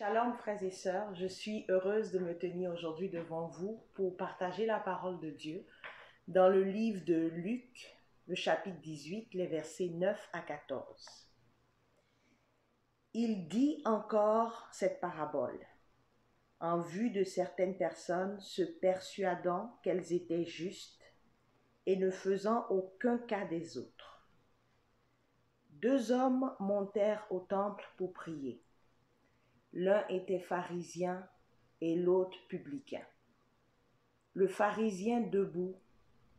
Shalom frères et sœurs, je suis heureuse de me tenir aujourd'hui devant vous pour partager la parole de Dieu dans le livre de Luc, le chapitre 18, les versets 9 à 14. Il dit encore cette parabole en vue de certaines personnes se persuadant qu'elles étaient justes et ne faisant aucun cas des autres. Deux hommes montèrent au temple pour prier. L'un était pharisien et l'autre publicain. Le pharisien debout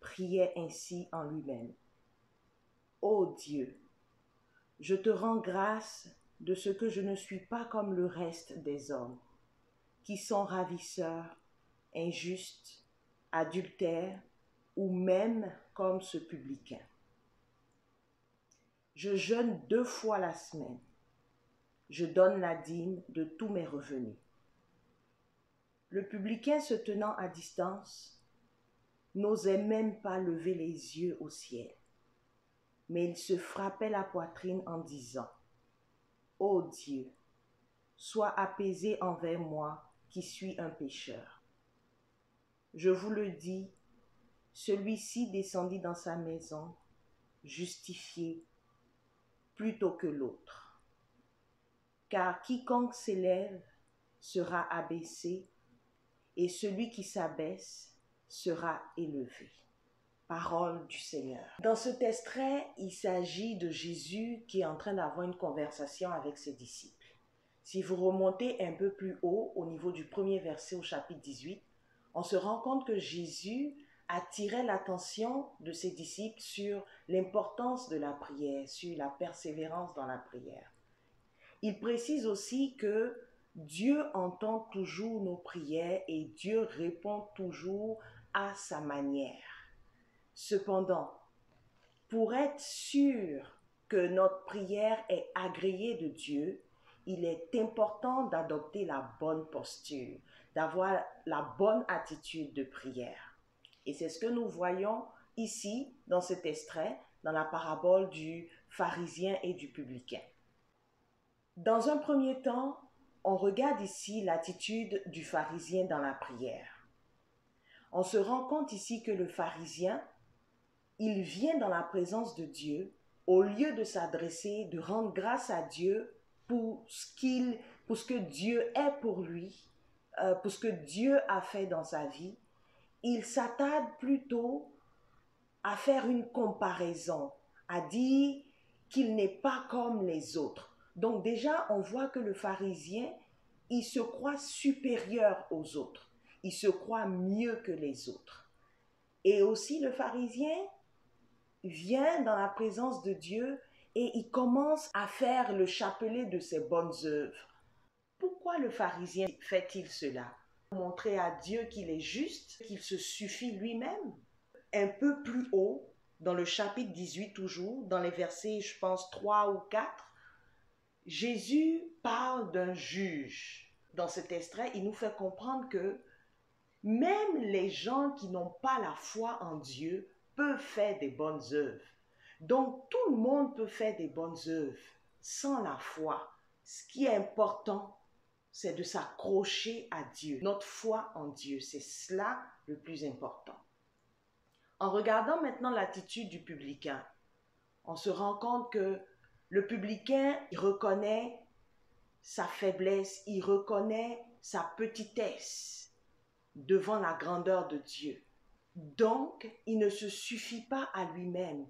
priait ainsi en lui-même. Ô Dieu, je te rends grâce de ce que je ne suis pas comme le reste des hommes, qui sont ravisseurs, injustes, adultères ou même comme ce publicain. Je jeûne 2 fois la semaine. Je donne la dîme de tous mes revenus. Le publicain se tenant à distance n'osait même pas lever les yeux au ciel, mais il se frappait la poitrine en disant « Ô Dieu, sois apaisé envers moi qui suis un pécheur. » Je vous le dis, celui-ci descendit dans sa maison justifié plutôt que l'autre. Car quiconque s'élève sera abaissé, et celui qui s'abaisse sera élevé. Parole du Seigneur. Dans cet extrait, il s'agit de Jésus qui est en train d'avoir une conversation avec ses disciples. Si vous remontez un peu plus haut, au niveau du premier verset au chapitre 18, on se rend compte que Jésus attirait l'attention de ses disciples sur l'importance de la prière, sur la persévérance dans la prière. Il précise aussi que Dieu entend toujours nos prières et Dieu répond toujours à sa manière. Cependant, pour être sûr que notre prière est agréée de Dieu, il est important d'adopter la bonne posture, d'avoir la bonne attitude de prière. Et c'est ce que nous voyons ici dans cet extrait, dans la parabole du pharisien et du publicain. Dans un premier temps, on regarde ici l'attitude du pharisien dans la prière. On se rend compte ici que le pharisien, il vient dans la présence de Dieu au lieu de s'adresser, de rendre grâce à Dieu pour ce que Dieu est pour lui, pour ce que Dieu a fait dans sa vie. Il s'attarde plutôt à faire une comparaison, à dire qu'il n'est pas comme les autres. Donc déjà, on voit que le pharisien, il se croit supérieur aux autres. Il se croit mieux que les autres. Et aussi, le pharisien vient dans la présence de Dieu et il commence à faire le chapelet de ses bonnes œuvres. Pourquoi le pharisien fait-il cela? Pour montrer à Dieu qu'il est juste, qu'il se suffit lui-même. Un peu plus haut, dans le chapitre 18 toujours, dans les versets, je pense, 3 ou 4, Jésus parle d'un juge. Dans cet extrait, il nous fait comprendre que même les gens qui n'ont pas la foi en Dieu peuvent faire des bonnes œuvres. Donc, tout le monde peut faire des bonnes œuvres sans la foi. Ce qui est important, c'est de s'accrocher à Dieu. Notre foi en Dieu, c'est cela le plus important. En regardant maintenant l'attitude du publicain, on se rend compte que le publicain, il reconnaît sa faiblesse, il reconnaît sa petitesse devant la grandeur de Dieu. Donc, il ne se suffit pas à lui-même.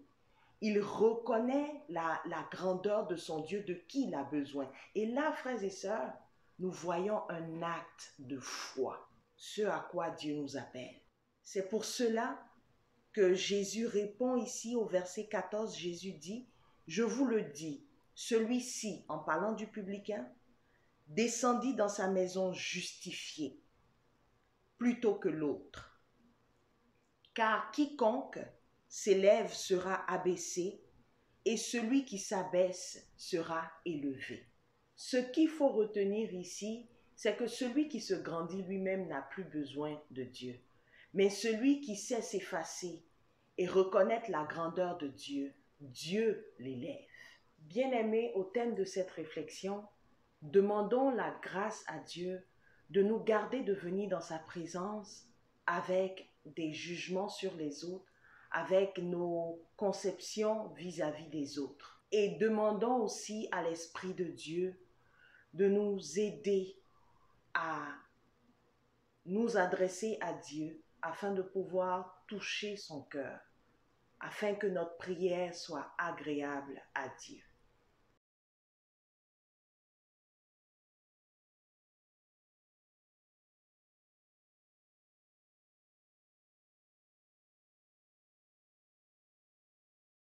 Il reconnaît la grandeur de son Dieu, de qui il a besoin. Et là, frères et sœurs, nous voyons un acte de foi, ce à quoi Dieu nous appelle. C'est pour cela que Jésus répond ici au verset 14, Jésus dit, « Je vous le dis, celui-ci, en parlant du publicain, descendit dans sa maison justifié, plutôt que l'autre. Car quiconque s'élève sera abaissé, et celui qui s'abaisse sera élevé. » Ce qu'il faut retenir ici, c'est que celui qui se grandit lui-même n'a plus besoin de Dieu. Mais celui qui sait s'effacer et reconnaître la grandeur de Dieu, Dieu l'élève. Bien-aimés, au thème de cette réflexion, Demandons la grâce à Dieu de nous garder de venir dans sa présence avec des jugements sur les autres, avec nos conceptions vis-à-vis des autres. Et demandons aussi à l'Esprit de Dieu de nous aider à nous adresser à Dieu afin de pouvoir toucher son cœur, afin que notre prière soit agréable à Dieu.